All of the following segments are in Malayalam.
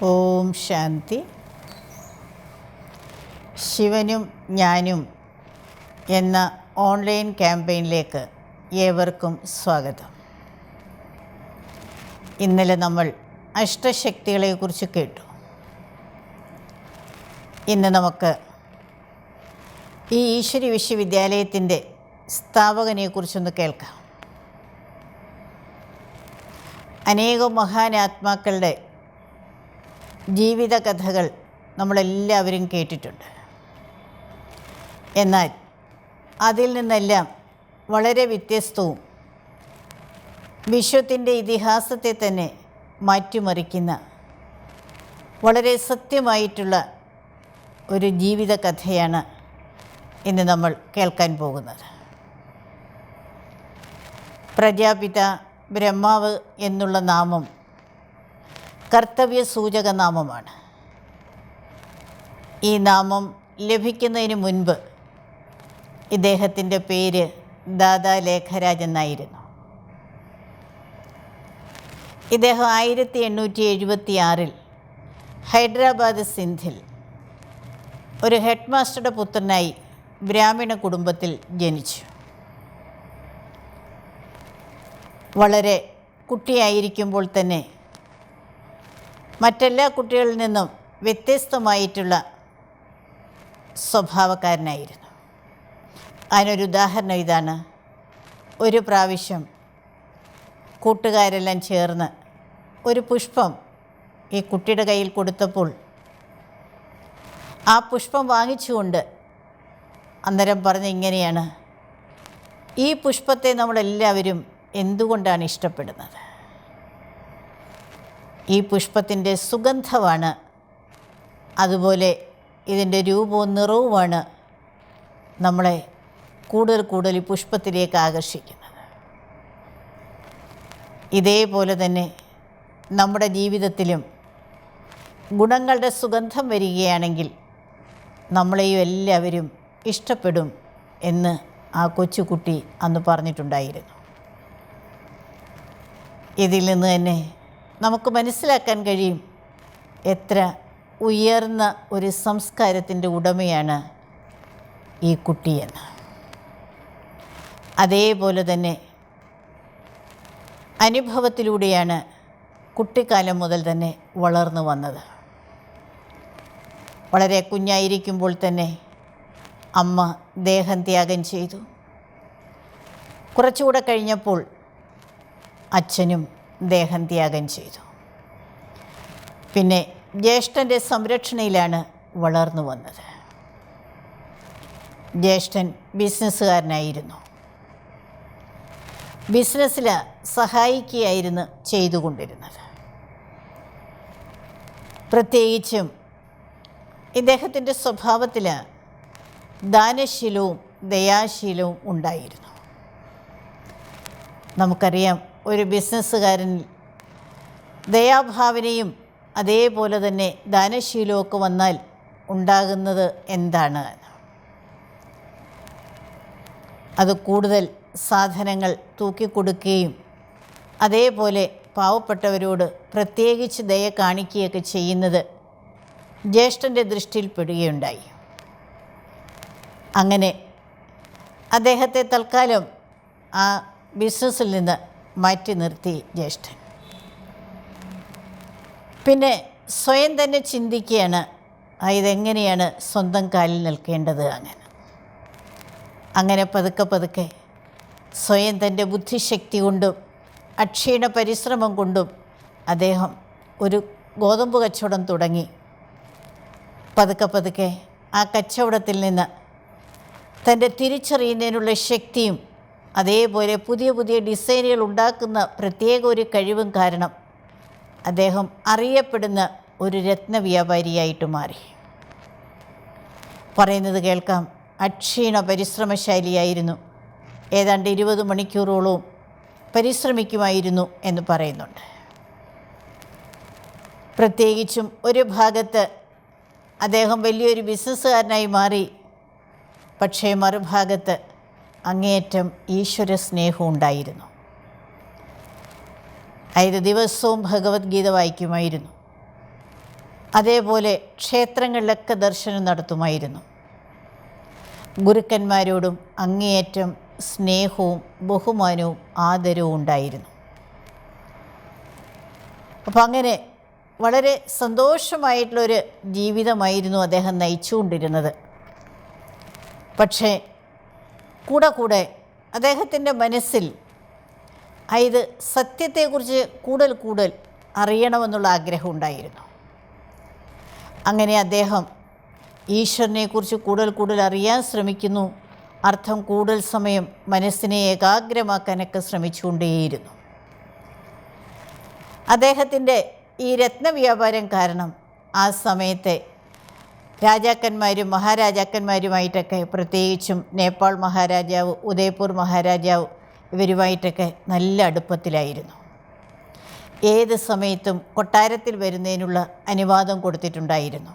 ഓം ശാന്തി. ശിവനും ഞാനും എന്ന ഓൺലൈൻ ക്യാമ്പയിനിലേക്ക് ഏവർക്കും സ്വാഗതം. ഇന്നലെ നമ്മൾ അഷ്ടശക്തികളെക്കുറിച്ച് കേട്ടു. ഇന്ന് നമുക്ക് ഈ ഈശ്വരി വിശ്വവിദ്യാലയത്തിൻ്റെ സ്ഥാപകനെക്കുറിച്ചൊന്ന് കേൾക്കാം. അനേകം മഹാനാത്മാക്കളുടെ ജീവിതകഥകൾ നമ്മളെല്ലാവരും കേട്ടിട്ടുണ്ട്. എന്നാൽ അതിൽ നിന്നെല്ലാം വളരെ വ്യത്യസ്തവും വിശ്വത്തിൻ്റെ ഇതിഹാസത്തെ തന്നെ മാറ്റിമറിക്കുന്ന വളരെ സത്യമായിട്ടുള്ള ഒരു ജീവിതകഥയാണ് ഇന്ന് നമ്മൾ കേൾക്കാൻ പോകുന്നത്. പ്രജാപിത ബ്രഹ്മാവ് എന്നുള്ള നാമം കർത്തവ്യ സൂചക നാമമാണ്. ഈ നാമം ലഭിക്കുന്നതിന് മുൻപ് ഇദ്ദേഹത്തിൻ്റെ പേര് ദാദാ ലേഖരാജ് എന്നായിരുന്നു. ഇദ്ദേഹം 1876 ഹൈദരാബാദ് സിന്ധിൽ ഒരു ഹെഡ് മാസ്റ്ററുടെ പുത്രനായി ബ്രാഹ്മണ കുടുംബത്തിൽ ജനിച്ചു. വളരെ കുട്ടിയായിരിക്കുമ്പോൾ തന്നെ മറ്റെല്ലാ കുട്ടികളിൽ നിന്നും വ്യത്യസ്തമായിട്ടുള്ള സ്വഭാവക്കാരനായിരുന്നു. അതിനൊരു ഉദാഹരണം ഇതാണ്. ഒരു പ്രാവശ്യം കൂട്ടുകാരെല്ലാം ചേർന്ന് ഒരു പുഷ്പം ഈ കുട്ടിയുടെ കയ്യിൽ കൊടുത്തപ്പോൾ ആ പുഷ്പം വാങ്ങിച്ചുകൊണ്ട് അന്നേരം പറഞ്ഞ ഇങ്ങനെയാണ്: ഈ പുഷ്പത്തെ നമ്മളെല്ലാവരും എന്തുകൊണ്ടാണ് ഇഷ്ടപ്പെടുന്നത്? ഈ പുഷ്പത്തിൻ്റെ സുഗന്ധമാണ്, അതുപോലെ ഇതിൻ്റെ രൂപവും നിറവുമാണ് നമ്മളെ കൂടുതൽ ഈ പുഷ്പത്തിലേക്ക് ആകർഷിക്കുന്നത്. ഇതേപോലെ തന്നെ നമ്മുടെ ജീവിതത്തിലും ഗുണങ്ങളുടെ സുഗന്ധം വരികയാണെങ്കിൽ നമ്മളെയും എല്ലാവരും ഇഷ്ടപ്പെടും എന്ന് ആ കൊച്ചുകുട്ടി അന്ന് പറഞ്ഞിട്ടുണ്ടായിരുന്നു. ഇതിൽ നിന്ന് തന്നെ നമുക്ക് മനസ്സിലാക്കാൻ കഴിയും എത്ര ഉയർന്ന ഒരു സംസ്കാരത്തിൻ്റെ ഉടമയാണ് ഈ കുട്ടിയെന്ന്. അതേപോലെ തന്നെ അനുഭവത്തിലൂടെയാണ് കുട്ടിക്കാലം മുതൽ തന്നെ വളർന്നു വന്നത്. വളരെ കുഞ്ഞായിരിക്കുമ്പോൾ തന്നെ അമ്മ ദേഹം ത്യാഗം ചെയ്തു. കുറച്ചുകൂടെ കഴിഞ്ഞപ്പോൾ അച്ഛനും ദേഹം ത്യാഗം ചെയ്തു. പിന്നെ ജ്യേഷ്ഠൻ്റെ സംരക്ഷണയിലാണ് വളർന്നു വന്നത്. ജ്യേഷ്ഠൻ ബിസിനസ്സുകാരനായിരുന്നു. ബിസിനസ്സിൽ സഹായിക്കുകയായിരുന്നു ചെയ്തുകൊണ്ടിരുന്നത്. പ്രത്യേകിച്ചും ഇദ്ദേഹത്തിൻ്റെ സ്വഭാവത്തിൽ ദാനശീലവും ദയാശീലവും ഉണ്ടായിരുന്നു. നമുക്കറിയാം, ഒരു ബിസിനസ്സുകാരനിൽ ദയാഭാവനയും അതേപോലെ തന്നെ ദാനശീലമൊക്കെ വന്നാൽ ഉണ്ടാകുന്നത് എന്താണ്? അത് കൂടുതൽ സാധനങ്ങൾ തൂക്കിക്കൊടുക്കുകയും അതേപോലെ പാവപ്പെട്ടവരോട് പ്രത്യേകിച്ച് ദയ കാണിക്കുകയൊക്കെ ചെയ്യുന്നത് ജ്യേഷ്ഠൻ്റെ ദൃഷ്ടിയിൽപ്പെടുകയുണ്ടായി. അങ്ങനെ അദ്ദേഹത്തെ തൽക്കാലം ആ ബിസിനസ്സിൽ നിന്ന് മാറ്റി നിർത്തി ജ്യേഷ്ഠൻ. പിന്നെ സ്വയം തന്നെ ചിന്തിക്കുകയാണ്, ഇതെങ്ങനെയാണ് സ്വന്തം കാലിൽ നിൽക്കേണ്ടത്. അങ്ങനെ പതുക്കെ സ്വയം തൻ്റെ ബുദ്ധിശക്തി കൊണ്ടും അക്ഷീണ പരിശ്രമം കൊണ്ടും അദ്ദേഹം ഒരു ഗോതമ്പ് കച്ചവടം തുടങ്ങി. പതുക്കെ ആ കച്ചവടത്തിൽ നിന്ന് തൻ്റെ തിരിച്ചറിയുന്നതിനുള്ള ശക്തിയും അതേപോലെ പുതിയ ഡിസൈനുകൾ ഉണ്ടാക്കുന്ന പ്രത്യേക ഒരു കഴിവും കാരണം അദ്ദേഹം അറിയപ്പെടുന്ന ഒരു രത്ന വ്യാപാരിയായിട്ട് മാറി. പറയുന്നത് കേൾക്കാം, അക്ഷീണ പരിശ്രമശാലിയായിരുന്നു. ഏതാണ്ട് 20 മണിക്കൂറോളവും പരിശ്രമിക്കുമായിരുന്നു എന്ന് പറയുന്നുണ്ട്. പ്രത്യേകിച്ചും ഒരു ഭാഗത്ത് അദ്ദേഹം വലിയൊരു ബിസിനസ്സുകാരനായി മാറി. പക്ഷേ മറുഭാഗത്ത് അങ്ങേയറ്റം ഈശ്വര സ്നേഹം ഉണ്ടായിരുന്നു. 5 ദിവസവും ഭഗവത്ഗീത വായിക്കുമായിരുന്നു. അതേപോലെ ക്ഷേത്രങ്ങളിലൊക്കെ ദർശനം നടത്തുമായിരുന്നു. ഗുരുക്കന്മാരോടും അങ്ങേയറ്റം സ്നേഹവും ബഹുമാനവും ആദരവും ഉണ്ടായിരുന്നു. അപ്പം അങ്ങനെ വളരെ സന്തോഷമായിട്ടുള്ളൊരു ജീവിതമായിരുന്നു അദ്ദേഹം നയിച്ചുകൊണ്ടിരുന്നത്. പക്ഷേ കൂടെ കൂടെ അദ്ദേഹത്തിൻ്റെ മനസ്സിൽ ഇത് സത്യത്തെക്കുറിച്ച് കൂടുതൽ അറിയണമെന്നുള്ള ആഗ്രഹം ഉണ്ടായിരുന്നു. അങ്ങനെ അദ്ദേഹം ഈശ്വരനെക്കുറിച്ച് കൂടുതൽ അറിയാൻ ശ്രമിക്കുന്നു. അർത്ഥം കൂടുതൽ സമയം മനസ്സിനെ ഏകാഗ്രമാക്കാനൊക്കെ ശ്രമിച്ചുകൊണ്ടേയിരുന്നു. അദ്ദേഹത്തിൻ്റെ ഈ രത്നവ്യാപാരം കാരണം ആ സമയത്തെ രാജാക്കന്മാരും മഹാരാജാക്കന്മാരുമായിട്ടൊക്കെ, പ്രത്യേകിച്ചും നേപ്പാൾ മഹാരാജാവ്, ഉദയ്പൂർ മഹാരാജാവ്, ഇവരുമായിട്ടൊക്കെ നല്ല അടുപ്പത്തിലായിരുന്നു. ഏത് സമയത്തും കൊട്ടാരത്തിൽ വരുന്നതിനുള്ള അനുവാദം കൊടുത്തിട്ടുണ്ടായിരുന്നു.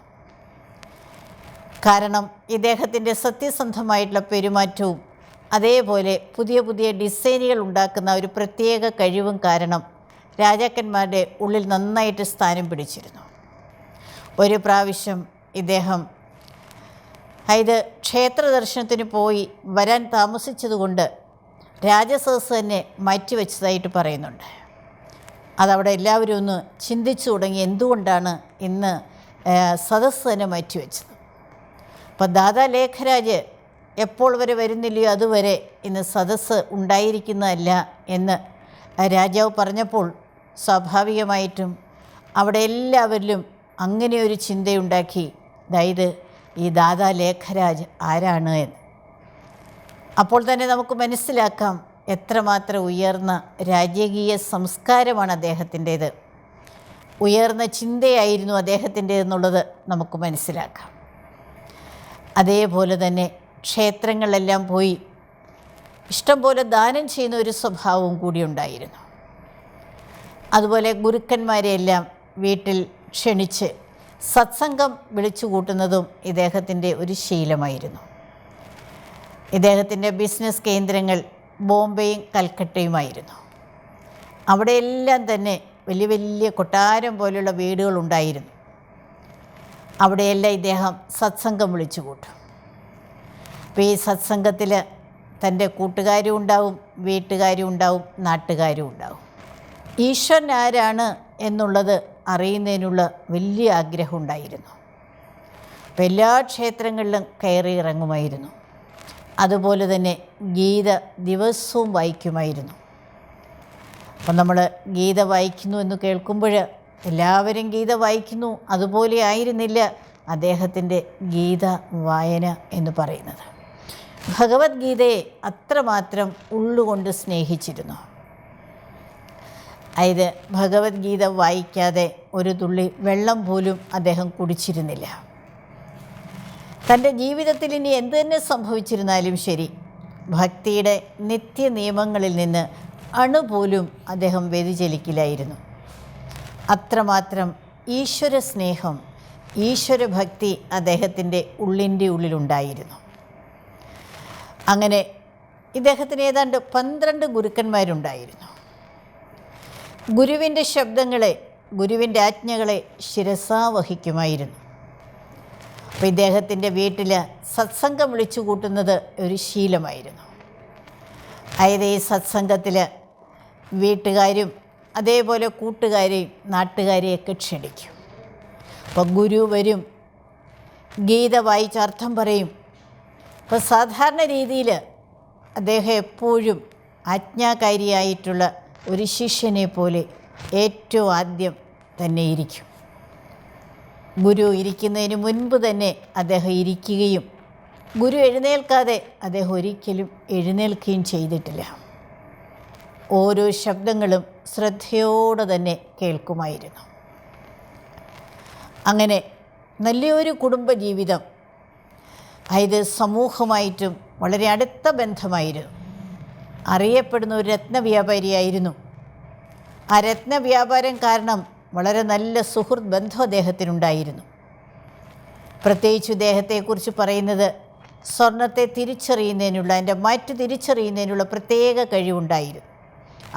കാരണം ഇദ്ദേഹത്തിൻ്റെ സത്യസന്ധമായിട്ടുള്ള പെരുമാറ്റവും അതേപോലെ പുതിയ ഡിസൈനുകൾ ഉണ്ടാക്കുന്ന ഒരു പ്രത്യേക കഴിവും കാരണം രാജാക്കന്മാരുടെ ഉള്ളിൽ നന്നായിട്ട് സ്ഥാനം പിടിച്ചിരുന്നു. ഒരു പ്രാവശ്യം ഇദ്ദേഹം ക്ഷേത്ര ദർശനത്തിന് പോയി വരാൻ താമസിച്ചതുകൊണ്ട് രാജസദസ്സ് തന്നെ മാറ്റിവെച്ചതായിട്ട് പറയുന്നുണ്ട്. അതവിടെ എല്ലാവരും ഒന്ന് ചിന്തിച്ചു തുടങ്ങി, എന്തുകൊണ്ടാണ് ഇന്ന് സദസ്സ് തന്നെ മാറ്റിവെച്ചത്. അപ്പോൾ ദാദാ ലേഖരാജ് എപ്പോൾ വരെ വരുന്നില്ലയോ അതുവരെ ഇന്ന് സദസ്സ് ഉണ്ടായിരിക്കുന്നതല്ല എന്ന് രാജാവ് പറഞ്ഞപ്പോൾ സ്വാഭാവികമായിട്ടും അവിടെ എല്ലാവരിലും അങ്ങനെ ഒരു ചിന്തയുണ്ടാക്കി, അതായത് ഈ ദാദാ ലേഖരാജ് ആരാണ് എന്ന്. അപ്പോൾ തന്നെ നമുക്ക് മനസ്സിലാക്കാം എത്രമാത്രം ഉയർന്ന രാജകീയ സംസ്കാരമാണ് അദ്ദേഹത്തിൻ്റേത്, ഉയർന്ന ചിന്തയായിരുന്നു അദ്ദേഹത്തിൻ്റേതെന്നുള്ളത് നമുക്ക് മനസ്സിലാക്കാം. അതേപോലെ തന്നെ ക്ഷേത്രങ്ങളിലെല്ലാം പോയി ഇഷ്ടംപോലെ ദാനം ചെയ്യുന്ന ഒരു സ്വഭാവവും കൂടി ഉണ്ടായിരുന്നു. അതുപോലെ ഗുരുക്കന്മാരെയെല്ലാം വീട്ടിൽ ക്ഷണിച്ച് സത്സംഗം വിളിച്ചു കൂട്ടുന്നതും ഇദ്ദേഹത്തിൻ്റെ ഒരു ശീലമായിരുന്നു. ഇദ്ദേഹത്തിൻ്റെ ബിസിനസ് കേന്ദ്രങ്ങൾ ബോംബെയും കൽക്കട്ടയുമായിരുന്നു. അവിടെയെല്ലാം തന്നെ വലിയ കൊട്ടാരം പോലെയുള്ള വീടുകളുണ്ടായിരുന്നു. അവിടെയെല്ലാം ഇദ്ദേഹം സത്സംഗം വിളിച്ചു കൂട്ടും. അപ്പോൾ ഈ സത്സംഗത്തിൽ തൻ്റെ കൂട്ടുകാരും ഉണ്ടാവും, വീട്ടുകാരും ഉണ്ടാവും, നാട്ടുകാരും ഉണ്ടാവും. ഈശ്വരൻ ആരാണ് എന്നുള്ളത് അറിയുന്നതിനുള്ള വലിയ ആഗ്രഹം ഉണ്ടായിരുന്നു. അപ്പോൾ എല്ലാ ക്ഷേത്രങ്ങളിലും കയറി ഇറങ്ങുമായിരുന്നു. അതുപോലെ തന്നെ ഗീത ദിവസവും വായിക്കുമായിരുന്നു. അപ്പം നമ്മൾ ഗീത വായിക്കുന്നു എന്ന് കേൾക്കുമ്പോൾ എല്ലാവരും ഗീത വായിക്കുന്നു, അതുപോലെ ആയിരുന്നില്ല അദ്ദേഹത്തിൻ്റെ ഗീത വായന എന്ന് പറയുന്നത്. ഭഗവത്ഗീതയെ അത്രമാത്രം ഉള്ളുകൊണ്ട് സ്നേഹിച്ചിരുന്നു. അതായത് ഭഗവത്ഗീത വായിക്കാതെ ഒരു തുള്ളി വെള്ളം പോലും അദ്ദേഹം കുടിച്ചിരുന്നില്ല. തൻ്റെ ജീവിതത്തിൽ ഇനി എന്തു തന്നെ സംഭവിച്ചിരുന്നാലും ശരി, ഭക്തിയുടെ നിത്യനിയമങ്ങളിൽ നിന്ന് അണുപോലും അദ്ദേഹം വ്യതിചലിക്കില്ലായിരുന്നു. അത്രമാത്രം ഈശ്വര സ്നേഹം, ഈശ്വരഭക്തി അദ്ദേഹത്തിൻ്റെ ഉള്ളിലുണ്ടായിരുന്നു. അങ്ങനെ ഇദ്ദേഹത്തിന് ഏതാണ്ട് 12 ഗുരുക്കന്മാരുണ്ടായിരുന്നു. ഗുരുവിൻ്റെ ശബ്ദങ്ങളെ, ഗുരുവിൻ്റെ ആജ്ഞകളെ ശിരസാ വഹിക്കുമായിരുന്നു. അപ്പോൾ ഇദ്ദേഹത്തിൻ്റെ വീട്ടിൽ സത്സംഗം വിളിച്ചു കൂട്ടുന്നത് ഒരു ശീലമായിരുന്നു. അതായത് ഈ സത്സംഗത്തിൽ വീട്ടുകാരും അതേപോലെ കൂട്ടുകാരെയും നാട്ടുകാരെയൊക്കെ ക്ഷണിക്കും. അപ്പോൾ ഗുരു വരും, ഗീത വായിച്ച് അർത്ഥം പറയും. അപ്പോൾ സാധാരണ രീതിയിൽ അദ്ദേഹം എപ്പോഴും ആജ്ഞാകാരിയായിട്ടുള്ള ഒരു ശിഷ്യനെ പോലെ ഏറ്റവും ആദ്യം തന്നെ ഇരിക്കും. ഗുരു ഇരിക്കുന്നതിന് മുൻപ് തന്നെ അദ്ദേഹം ഇരിക്കുകയും ഗുരു എഴുന്നേൽക്കാതെ അദ്ദേഹം ഒരിക്കലും എഴുന്നേൽക്കുകയും ചെയ്തിട്ടില്ല. ഓരോ ശബ്ദങ്ങളും ശ്രദ്ധയോടെ തന്നെ കേൾക്കുമായിരുന്നു. അങ്ങനെ നല്ലൊരു കുടുംബജീവിതം, അതായത് സമൂഹമായിട്ടും വളരെ അടുത്ത ബന്ധമായിരുന്നു. അറിയപ്പെടുന്ന ഒരു രത്നവ്യാപാരിയായിരുന്നു. ആ രത്നവ്യാപാരം കാരണം വളരെ നല്ല സുഹൃത്ത് ബന്ധം അദ്ദേഹത്തിനുണ്ടായിരുന്നു. പ്രത്യേകിച്ച് ഇദ്ദേഹത്തെക്കുറിച്ച് പറയുന്നത് സ്വർണത്തെ തിരിച്ചറിയുന്നതിനുള്ള, അതിൻ്റെ മാറ്റ് തിരിച്ചറിയുന്നതിനുള്ള പ്രത്യേക കഴിവുണ്ടായിരുന്നു.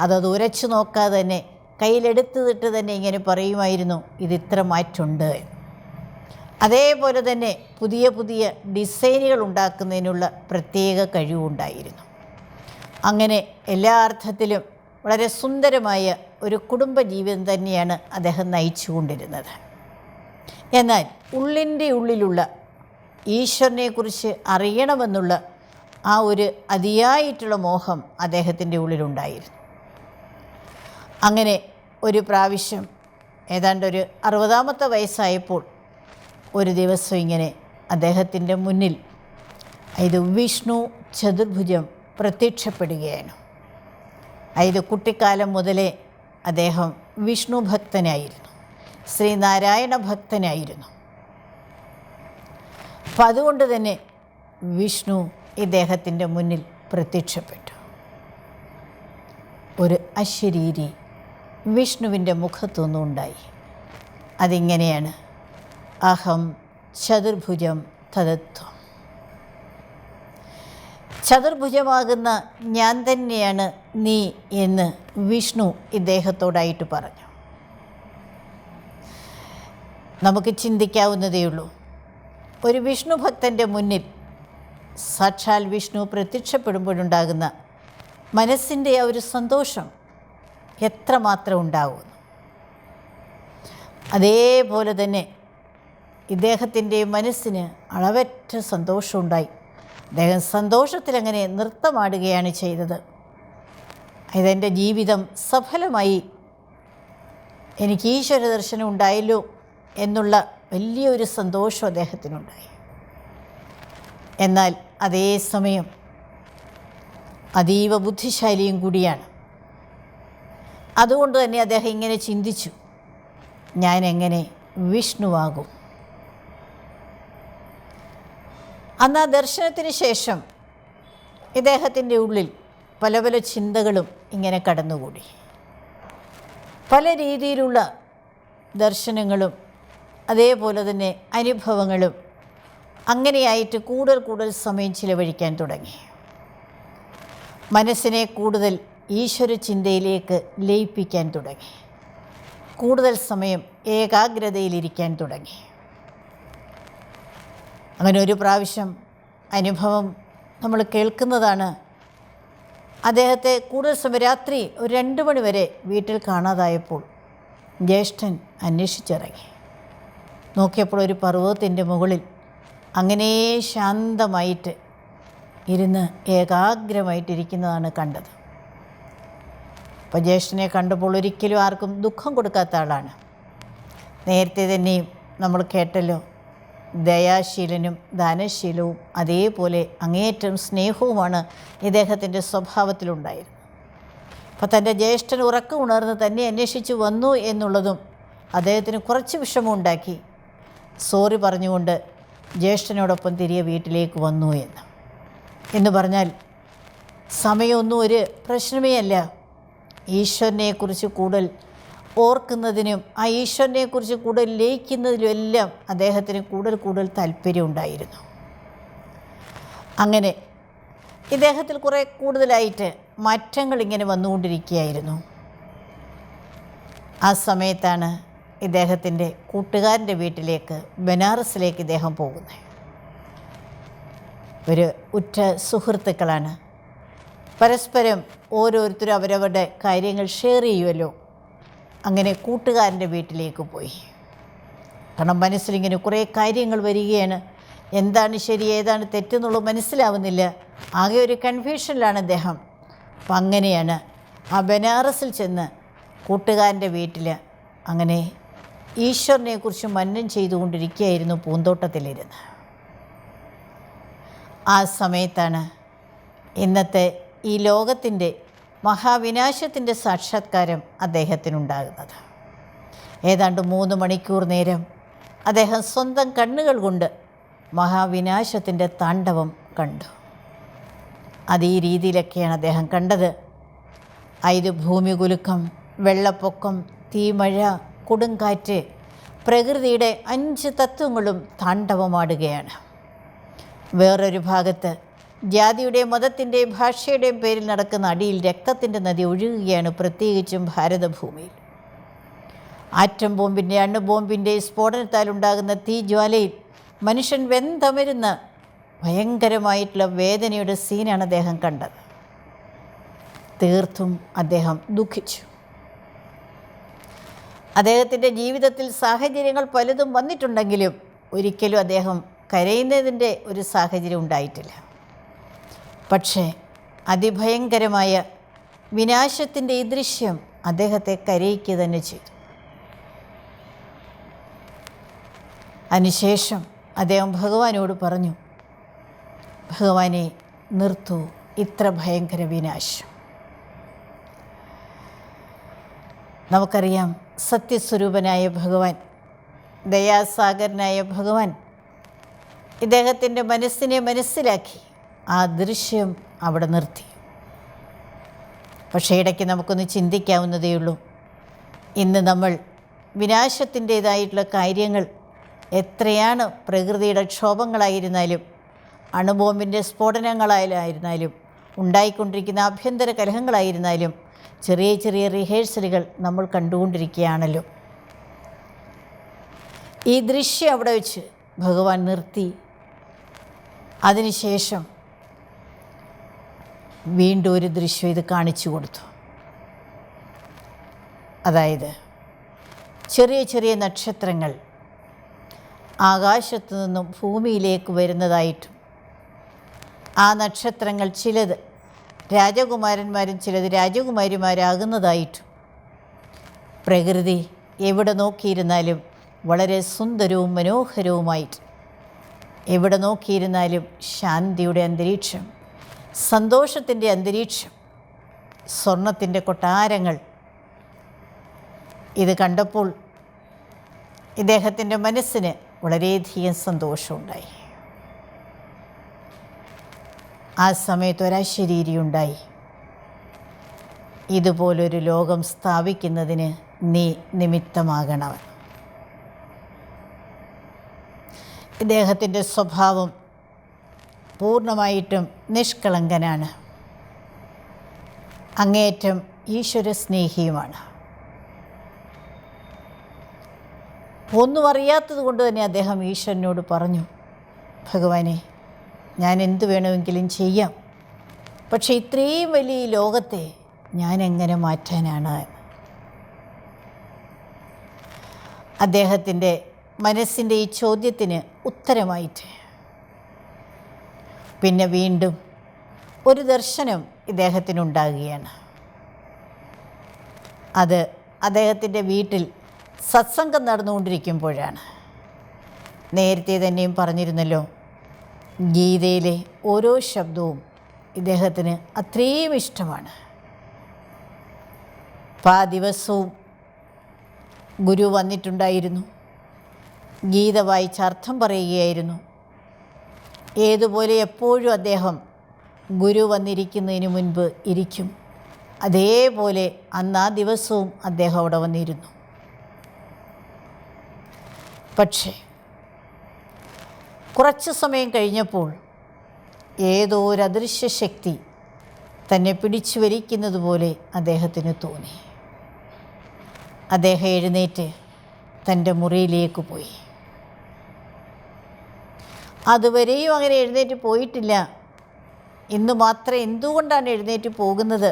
അതത് ഉരച്ചു നോക്കാതെ തന്നെ കയ്യിലെടുത്തിട്ട് തന്നെ ഇങ്ങനെ പറയുമായിരുന്നു, ഇതിത്ര മാറ്റുണ്ട്. അതേപോലെ തന്നെ പുതിയ പുതിയ ഡിസൈനുകൾ ഉണ്ടാക്കുന്നതിനുള്ള പ്രത്യേക കഴിവുണ്ടായിരുന്നു. അങ്ങനെ എല്ലാ അർത്ഥത്തിലും വളരെ സുന്ദരമായ ഒരു കുടുംബജീവിതം തന്നെയാണ് അദ്ദേഹം നയിച്ചുകൊണ്ടിരുന്നത്. എന്നാൽ ഉള്ളിൻ്റെ ഉള്ളിലുള്ള ഈശ്വരനെക്കുറിച്ച് അറിയണമെന്നുള്ള ആ ഒരു അതിയായിട്ടുള്ള മോഹം അദ്ദേഹത്തിൻ്റെ ഉള്ളിലുണ്ടായിരുന്നു. അങ്ങനെ ഒരു പ്രാവശ്യം ഏതാണ്ട് ഒരു 60-ാമത്തെ വയസ്സായപ്പോൾ ഒരു ദിവസം ഇങ്ങനെ അദ്ദേഹത്തിൻ്റെ മുന്നിൽ ഇത് വിഷ്ണു ചതുർഭുജം പ്രത്യക്ഷപ്പെടുകയാണ്. ഇത് കുട്ടിക്കാലം മുതലേ അദ്ദേഹം വിഷ്ണു ഭക്തനായിരുന്നു, ശ്രീനാരായണ ഭക്തനായിരുന്നു. അപ്പം അതുകൊണ്ട് തന്നെ വിഷ്ണു ഇദ്ദേഹത്തിൻ്റെ മുന്നിൽ പ്രത്യക്ഷപ്പെട്ടു. ഒരു അശരീരി വിഷ്ണുവിൻ്റെ മുഖത്തൊന്നും ഉണ്ടായി. അതിങ്ങനെയാണ്: അഹം ചതുർഭുജം തദത്വം. ചതുർഭുജമാകുന്ന ഞാൻ തന്നെയാണ് നീ എന്ന് വിഷ്ണു ഇദ്ദേഹത്തോടായിട്ട് പറഞ്ഞു. നമുക്ക് ചിന്തിക്കാവുന്നതേയുള്ളൂ, ഒരു വിഷ്ണു ഭക്തൻ്റെ മുന്നിൽ സാക്ഷാൽ വിഷ്ണു പ്രത്യക്ഷപ്പെടുമ്പോഴുണ്ടാകുന്ന മനസ്സിൻ്റെ ആ ഒരു സന്തോഷം എത്രമാത്രം ഉണ്ടാകുന്നു. അതേപോലെ തന്നെ ഇദ്ദേഹത്തിൻ്റെ മനസ്സിന് അളവറ്റ സന്തോഷമുണ്ടായി. അദ്ദേഹം സന്തോഷത്തിലങ്ങനെ നൃത്തമാടുകയാണ് ചെയ്തത്. ഇതെൻ്റെ ജീവിതം സഫലമായി, എനിക്ക് ഈശ്വര ദർശനം ഉണ്ടായല്ലോ എന്നുള്ള വലിയൊരു സന്തോഷം അദ്ദേഹത്തിനുണ്ടായി. എന്നാൽ അതേസമയം അതീവ ബുദ്ധിശാലിയും കൂടിയാണ്. അതുകൊണ്ട് തന്നെ അദ്ദേഹം ഇങ്ങനെ ചിന്തിച്ചു, ഞാൻ എങ്ങനെ വിഷ്ണുവാകും? അന്ന് ആ ദർശനത്തിന് ശേഷം ഇദ്ദേഹത്തിൻ്റെ ഉള്ളിൽ പല പല ചിന്തകളും ഇങ്ങനെ കടന്നുകൂടി. പല രീതിയിലുള്ള ദർശനങ്ങളും അതേപോലെ തന്നെ അനുഭവങ്ങളും അങ്ങനെയായിട്ട് കൂടുതൽ കൂടുതൽ സമയം ചിലവഴിക്കാൻ തുടങ്ങി. മനസ്സിനെ കൂടുതൽ ഈശ്വര ചിന്തയിലേക്ക് ലയിപ്പിക്കാൻ തുടങ്ങി. കൂടുതൽ സമയം ഏകാഗ്രതയിലിരിക്കാൻ തുടങ്ങി. അങ്ങനെ ഒരു പ്രാവശ്യം അനുഭവം നമ്മൾ കേൾക്കുന്നതാണ്. അദ്ദേഹത്തെ കൂടുതൽ സമയം രാത്രി ഒരു 2 മണി വരെ വീട്ടിൽ കാണാതായപ്പോൾ ജ്യേഷ്ഠൻ അന്വേഷിച്ചിറങ്ങി. നോക്കിയപ്പോൾ ഒരു പർവ്വതത്തിൻ്റെ മുകളിൽ അങ്ങനെ ശാന്തമായിട്ട് ഇരുന്ന് ഏകാഗ്രമായിട്ടിരിക്കുന്നതാണ് കണ്ടത്. അപ്പോൾ ജ്യേഷ്ഠനെ കണ്ടപ്പോൾ ഒരിക്കലും ആർക്കും ദുഃഖം കൊടുക്കാത്ത ആളാണ്. നേരത്തെ തന്നെയും നമ്മൾ കേട്ടല്ലോ, ദയാശീലനും ദാനശീലവും അതേപോലെ അങ്ങേയറ്റം സ്നേഹവുമാണ് ഇദ്ദേഹത്തിൻ്റെ സ്വഭാവത്തിലുണ്ടായിരുന്നത്. അപ്പോൾ തൻ്റെ ജ്യേഷ്ഠൻ ഉറക്കം ഉണർന്ന് തന്നെ അന്വേഷിച്ച് വന്നു എന്നുള്ളതും അദ്ദേഹത്തിന് കുറച്ച് വിഷമമുണ്ടാക്കി. സോറി പറഞ്ഞുകൊണ്ട് ജ്യേഷ്ഠനോടൊപ്പം തിരികെ വീട്ടിലേക്ക് വന്നു എന്ന് പറഞ്ഞാൽ സമയമൊന്നും ഒരു പ്രശ്നമേ അല്ല. ഈശ്വരനെക്കുറിച്ച് കൂടുതൽ ഓർക്കുന്നതിനും ആ ഈശ്വരനെക്കുറിച്ച് കൂടുതൽ ലയിക്കുന്നതിലും എല്ലാം അദ്ദേഹത്തിന് കൂടുതൽ താല്പര്യം ഉണ്ടായിരുന്നു. അങ്ങനെ ഇദ്ദേഹത്തിൽ കുറേ കൂടുതലായിട്ട് മാറ്റങ്ങൾ ഇങ്ങനെ വന്നുകൊണ്ടിരിക്കുകയായിരുന്നു. ആ സമയത്താണ് ഇദ്ദേഹത്തിൻ്റെ കൂട്ടുകാരൻ്റെ വീട്ടിലേക്ക് ബനാറസിലേക്ക് ഇദ്ദേഹം പോകുന്നത്. ഒരു ഉറ്റ സുഹൃത്തുക്കളാണ്. പരസ്പരം ഓരോരുത്തരും അവരവരുടെ കാര്യങ്ങൾ ഷെയർ ചെയ്യുമല്ലോ. അങ്ങനെ കൂട്ടുകാരൻ്റെ വീട്ടിലേക്ക് പോയി. കാരണം മനസ്സിലിങ്ങനെ കുറേ കാര്യങ്ങൾ വരികയാണ്. എന്താണ് ശരി, ഏതാണ് തെറ്റെന്നുള്ളത് മനസ്സിലാവുന്നില്ല. ആകെ ഒരു കൺഫ്യൂഷനിലാണ് അദ്ദേഹം. അപ്പം അങ്ങനെയാണ് ആ ബനാറസിൽ ചെന്ന് കൂട്ടുകാരൻ്റെ വീട്ടിൽ അങ്ങനെ ഈശ്വരനെക്കുറിച്ച് മനനം ചെയ്തുകൊണ്ടിരിക്കുകയായിരുന്നു പൂന്തോട്ടത്തിലിരുന്ന്. ആ സമയത്താണ് ഇന്നത്തെ ഈ ലോകത്തിൻ്റെ മഹാവിനാശത്തിൻ്റെ സാക്ഷാത്കാരം അദ്ദേഹത്തിനുണ്ടാകുന്നത്. ഏതാണ്ട് 3 മണിക്കൂർ നേരം അദ്ദേഹം സ്വന്തം കണ്ണുകൾ കൊണ്ട് മഹാവിനാശത്തിൻ്റെ താണ്ഡവം കണ്ടു. അത് ഈ രീതിയിലൊക്കെയാണ് അദ്ദേഹം കണ്ടത്. ഭൂമി കുലുക്കം, വെള്ളപ്പൊക്കം, തീമഴ, കൊടുങ്കാറ്റ്, പ്രകൃതിയുടെ 5 തത്വങ്ങളും താണ്ഡവമാടുകയാണ്. വേറൊരു ഭാഗത്ത് ജാതിയുടെയും മതത്തിൻ്റെയും ഭാഷയുടെയും പേരിൽ നടക്കുന്ന അടിയിൽ രക്തത്തിൻ്റെ നദി ഒഴുകുകയാണ്, പ്രത്യേകിച്ചും ഭാരതഭൂമിയിൽ. ആറ്റം ബോംബിൻ്റെ അണുബോംബിൻ്റെ സ്ഫോടനത്താൽ ഉണ്ടാകുന്ന തീജ്വാലയിൽ മനുഷ്യൻ വെന്തമരുന്ന ഭയങ്കരമായിട്ടുള്ള വേദനയുടെ സീനാണ് അദ്ദേഹം കണ്ടത്. തീർത്തും അദ്ദേഹം ദുഃഖിച്ചു. അദ്ദേഹത്തിൻ്റെ ജീവിതത്തിൽ സാഹചര്യങ്ങൾ പലതും വന്നിട്ടുണ്ടെങ്കിലും ഒരിക്കലും അദ്ദേഹം കരയുന്നതിൻ്റെ ഒരു സാഹചര്യം ഉണ്ടായിട്ടില്ല. പക്ഷേ അതിഭയങ്കരമായ വിനാശത്തിൻ്റെ ഈ ദൃശ്യം അദ്ദേഹത്തെ കരയിക്കുക തന്നെ ചെയ്തു. അതിനുശേഷം അദ്ദേഹം ഭഗവാനോട് പറഞ്ഞു, ഭഗവാനെ, നിർത്തൂ ഇത്ര ഭയങ്കര വിനാശം. നമുക്കറിയാം, സത്യസ്വരൂപനായ ഭഗവാൻ, ദയാസാഗരനായ ഭഗവാൻ ഇദ്ദേഹത്തിൻ്റെ മനസ്സിനെ മനസ്സിലാക്കി ആ ദൃശ്യം അവിടെ നിർത്തി. പക്ഷേ ഇടയ്ക്ക് നമുക്കൊന്ന് ചിന്തിക്കാവുന്നതേയുള്ളൂ. ഇന്ന് നമ്മൾ വിനാശത്തിൻ്റേതായിട്ടുള്ള കാര്യങ്ങൾ എത്രയാണ് പ്രകൃതിയുടെ ക്ഷോഭങ്ങളായിരുന്നാലും അണുബോംബിൻ്റെ സ്ഫോടനങ്ങളായിരുന്നാലും ഉണ്ടായിക്കൊണ്ടിരിക്കുന്ന ആഭ്യന്തര കലഹങ്ങളായിരുന്നാലും ചെറിയ ചെറിയ റിഹേഴ്സലുകൾ നമ്മൾ കണ്ടുകൊണ്ടിരിക്കുകയാണല്ലോ. ഈ ദൃശ്യം അവിടെ വെച്ച് ഭഗവാൻ നിർത്തി. അതിനുശേഷം വീണ്ടും ഒരു ദൃശ്യം ഇത് കാണിച്ചു കൊടുത്തു. അതായത് ചെറിയ ചെറിയ നക്ഷത്രങ്ങൾ ആകാശത്തു നിന്നും ഭൂമിയിലേക്ക് വരുന്നതായിട്ടും ആ നക്ഷത്രങ്ങൾ ചിലത് രാജകുമാരന്മാരും ചിലത് രാജകുമാരിമാരാകുന്നതായിട്ടും പ്രകൃതി എവിടെ നോക്കിയിരുന്നാലും വളരെ സുന്ദരവും മനോഹരവുമായിട്ട്, എവിടെ നോക്കിയിരുന്നാലും ശാന്തിയുടെ അന്തരീക്ഷം, സന്തോഷത്തിൻ്റെ അന്തരീക്ഷം, സ്വർണത്തിൻ്റെ കൊട്ടാരങ്ങൾ. ഇത് കണ്ടപ്പോൾ ഇദ്ദേഹത്തിൻ്റെ മനസ്സിന് വളരെയധികം സന്തോഷമുണ്ടായി. ആ സമയത്ത് ഒരശരീരിയുണ്ടായി, ഇതുപോലൊരു ലോകം സ്ഥാപിക്കുന്നതിന് നീ നിമിത്തമാകണം. ഇദ്ദേഹത്തിൻ്റെ സ്വഭാവം പൂർണ്ണമായിട്ടും നിഷ്കളങ്കനാണ്, അങ്ങേയറ്റം ഈശ്വരസ്നേഹിയുമാണ്. ഒന്നും അറിയാത്തത് കൊണ്ട് തന്നെ അദ്ദേഹം ഈശ്വരനോട് പറഞ്ഞു, ഭഗവാനെ, ഞാൻ എന്തു വേണമെങ്കിലും ചെയ്യാം, പക്ഷേ ഇത്രയും വലിയ ലോകത്തെ ഞാൻ എങ്ങനെ മാറ്റാനാണ്? അദ്ദേഹത്തിൻ്റെ മനസ്സിൻ്റെ ഈ ചോദ്യത്തിന് ഉത്തരമായിട്ട് പിന്നെ വീണ്ടും ഒരു ദർശനം ഇദ്ദേഹത്തിനുണ്ടാകുകയാണ്. അത് അദ്ദേഹത്തിൻ്റെ വീട്ടിൽ സത്സംഗം നടന്നുകൊണ്ടിരിക്കുമ്പോഴാണ്. നേരത്തെ തന്നെയും പറഞ്ഞിരുന്നല്ലോ, ഗീതയിലെ ഓരോ ശബ്ദവും ഇദ്ദേഹത്തിന് അത്രയും ഇഷ്ടമാണ്. അപ്പോൾ ആ ദിവസവും ഗുരു വന്നിട്ടുണ്ടായിരുന്നു, ഗീത വായിച്ച് അർത്ഥം പറയുകയായിരുന്നു. ഏതുപോലെ എപ്പോഴും അദ്ദേഹം ഗുരു വന്നിരിക്കുന്നതിന് മുൻപ് ഇരിക്കും, അതേപോലെ അന്ന് ആ ദിവസവും അദ്ദേഹം അവിടെ വന്നിരുന്നു. പക്ഷേ കുറച്ച് സമയം കഴിഞ്ഞപ്പോൾ ഏതോ ഒരു അദൃശ്യ ശക്തി തന്നെ പിടിച്ചു വലിക്കുന്നത് പോലെ അദ്ദേഹത്തിന് തോന്നി. അദ്ദേഹം എഴുന്നേറ്റ് തൻ്റെ മുറിയിലേക്ക് പോയി. അതുവരെയും അങ്ങനെ എഴുന്നേറ്റ് പോയിട്ടില്ല. ഇന്ന് മാത്രം എന്തുകൊണ്ടാണ് എഴുന്നേറ്റ് പോകുന്നത്?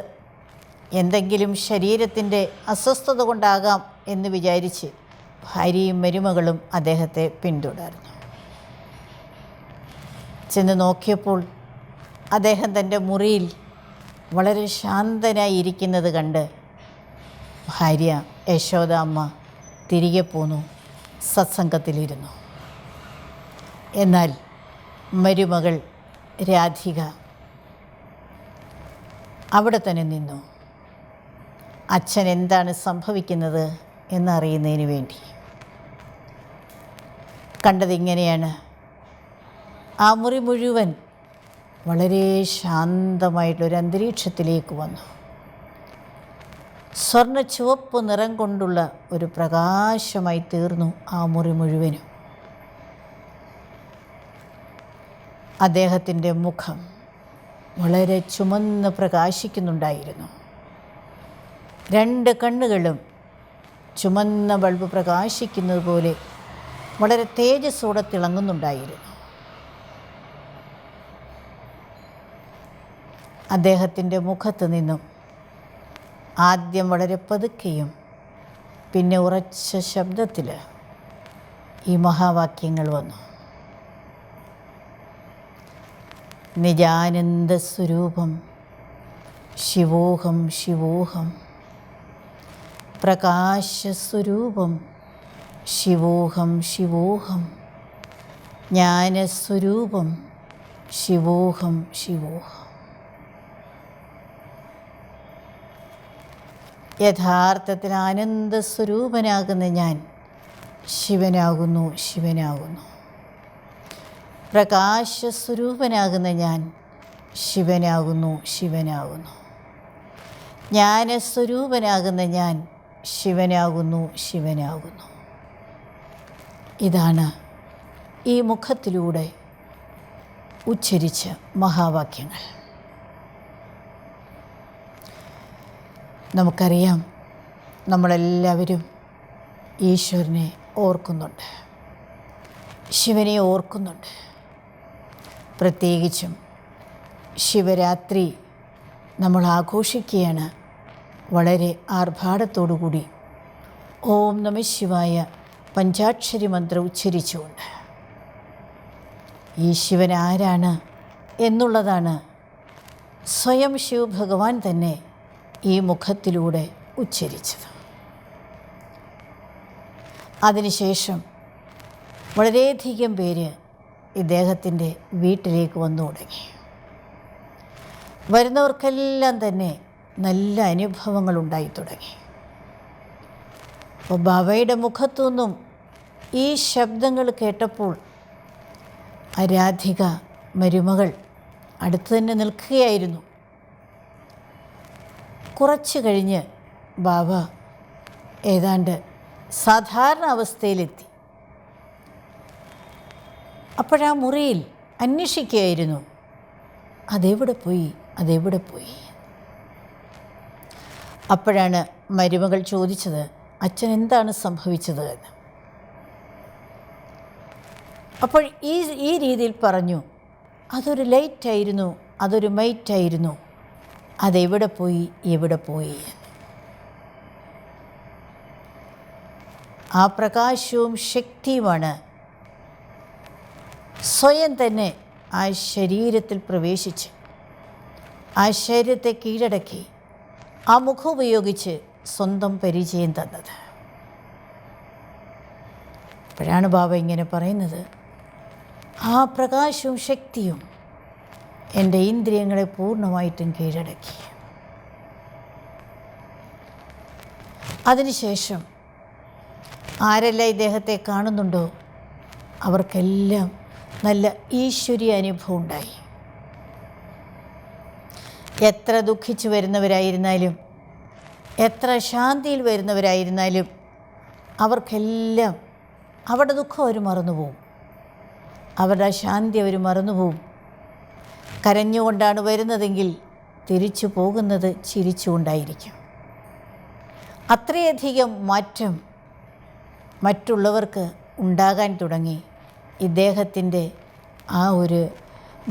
എന്തെങ്കിലും ശരീരത്തിൻ്റെ അസ്വസ്ഥത കൊണ്ടാകാം എന്ന് വിചാരിച്ച് ഭാര്യയും മരുമകളും അദ്ദേഹത്തെ പിന്തുടർന്നു. ചെന്ന് നോക്കിയപ്പോൾ അദ്ദേഹം തൻ്റെ മുറിയിൽ വളരെ ശാന്തനായി ഇരിക്കുന്നത് കണ്ട് ഭാര്യ യശോദ അമ്മ തിരികെ പോന്നു, സത്സംഗത്തിലിരുന്നു. എന്നാൽ മരുമകൾ രാധിക അവിടെ തന്നെ നിന്നു, അച്ഛൻ എന്താണ് സംഭവിക്കുന്നത് എന്നറിയുന്നതിന് വേണ്ടി. കണ്ടതിങ്ങനെയാണ്, ആ മുറി മുഴുവൻ വളരെ ശാന്തമായിട്ടൊരു അന്തരീക്ഷത്തിലേക്ക് വന്നു. സ്വർണ്ണ ചുവപ്പ് നിറം കൊണ്ടുള്ള ഒരു പ്രകാശമായി തീർന്നു ആ മുറി മുഴുവനും. അദ്ദേഹത്തിൻ്റെ മുഖം വളരെ ചുമന്ന് പ്രകാശിക്കുന്നുണ്ടായിരുന്നു. രണ്ട് കണ്ണുകളും ചുമന്ന ബൾബ് പ്രകാശിക്കുന്നത് പോലെ വളരെ തേജസ്സോടെ തിളങ്ങുന്നുണ്ടായിരുന്നു. അദ്ദേഹത്തിൻ്റെ മുഖത്ത് നിന്നും ആദ്യം വളരെ പതുക്കെയും പിന്നെ ഉറച്ച ശബ്ദത്തിൽ ഈ മഹാവാക്യങ്ങൾ വന്നു. നിജാനന്ദസ്വരൂപം ശിവോഹം ശിവോഹം, പ്രകാശസ്വരൂപം ശിവോഹം ശിവോഹം, ജ്ഞാനസ്വരൂപം ശിവോഹം ശിവോഹം. യഥാർത്ഥത്തിൽ ആനന്ദസ്വരൂപനാകുന്ന ഞാൻ ശിവനാകുന്നു ശിവനാകുന്നു. പ്രകാശസ്വരൂപനാകുന്ന ഞാൻ ശിവനാകുന്നു ശിവനാകുന്നു. ജ്ഞാനസ്വരൂപനാകുന്ന ഞാൻ ശിവനാകുന്നു ശിവനാകുന്നു. ഇതാണ് ഈ മുഖത്തിലൂടെ ഉച്ചരിച്ച മഹാവാക്യങ്ങൾ. നമുക്കറിയാം, നമ്മളെല്ലാവരും ഈശ്വരനെ ഓർക്കുന്നുണ്ട്, ശിവനെ ഓർക്കുന്നുണ്ട്. പ്രത്യേകിച്ചും ശിവരാത്രി നമ്മൾ ആഘോഷിക്കുകയാണ് വളരെ ആർഭാടത്തോടുകൂടി ഓം നമഃ ശിവായ പഞ്ചാക്ഷരി മന്ത്രം ഉച്ചരിച്ചുകൊണ്ട്. ഈ ശിവൻ ആരാണ് എന്നുള്ളതാണ് സ്വയം ശിവഭഗവാൻ തന്നെ ഈ മുഖത്തിലൂടെ ഉച്ചരിച്ചത്. അതിനുശേഷം വളരെയധികം പേര് ഇദ്ദേഹത്തിൻ്റെ വീട്ടിലേക്ക് വന്നു തുടങ്ങി. വരുന്നവർക്കെല്ലാം തന്നെ നല്ല അനുഭവങ്ങൾ ഉണ്ടായി തുടങ്ങി. അപ്പോൾ ബാബയുടെ മുഖത്തു നിന്നും ഈ ശബ്ദങ്ങൾ കേട്ടപ്പോൾ ആരാധിക മരുമകൾ അടുത്ത് തന്നെ നിൽക്കുകയായിരുന്നു. കുറച്ച് കഴിഞ്ഞ് ബാബ ഏതാണ്ട് സാധാരണ അവസ്ഥയിലെത്തി. അപ്പോഴാ മുറിയിൽ അന്വേഷിക്കുകയായിരുന്നു, അതെവിടെ പോയി അതെവിടെ പോയി. അപ്പോഴാണ് മരുമകൾ ചോദിച്ചത്, അച്ഛൻ എന്താണ് സംഭവിച്ചത് എന്ന്. അപ്പോൾ ഈ രീതിയിൽ പറഞ്ഞു, അതൊരു ലൈറ്റായിരുന്നു, അതൊരു മൈറ്റായിരുന്നു, അതെവിടെ പോയി എവിടെ പോയി. ആ പ്രകാശവും ശക്തിയുമാണ് സ്വയം തന്നെ ആ ശരീരത്തിൽ പ്രവേശിച്ച് ആ ശരീരത്തെ കീഴടക്കി ആ മുഖം ഉപയോഗിച്ച് സ്വന്തം പരിചയം തന്നത്. അപ്പോഴാണ് ബാബ ഇങ്ങനെ പറയുന്നത്, ആ പ്രകാശവും ശക്തിയും എൻ്റെ ഇന്ദ്രിയങ്ങളെ പൂർണ്ണമായിട്ടും കീഴടക്കി. അതിനുശേഷം ആരെല്ലാം ഇദ്ദേഹത്തെ കാണുന്നുണ്ടോ അവർക്കെല്ലാം നല്ല ഈശ്വരീയ അനുഭവം ഉണ്ടായി. എത്ര ദുഃഖിച്ചു വരുന്നവരായിരുന്നാലും എത്ര ശാന്തിയിൽ വരുന്നവരായിരുന്നാലും അവർക്കെല്ലാം അവരുടെ ദുഃഖം അവർ മറന്നുപോകും, അവരുടെ ശാന്തി അവർ മറന്നുപോകും. കരഞ്ഞുകൊണ്ടാണ് വരുന്നതെങ്കിൽ തിരിച്ചു പോകുന്നത് ചിരിച്ചുകൊണ്ടായിരിക്കും. അത്രയധികം മാറ്റം മറ്റുള്ളവർക്ക് ഉണ്ടാകാൻ തുടങ്ങി ഇദ്ദേഹത്തിൻ്റെ ആ ഒരു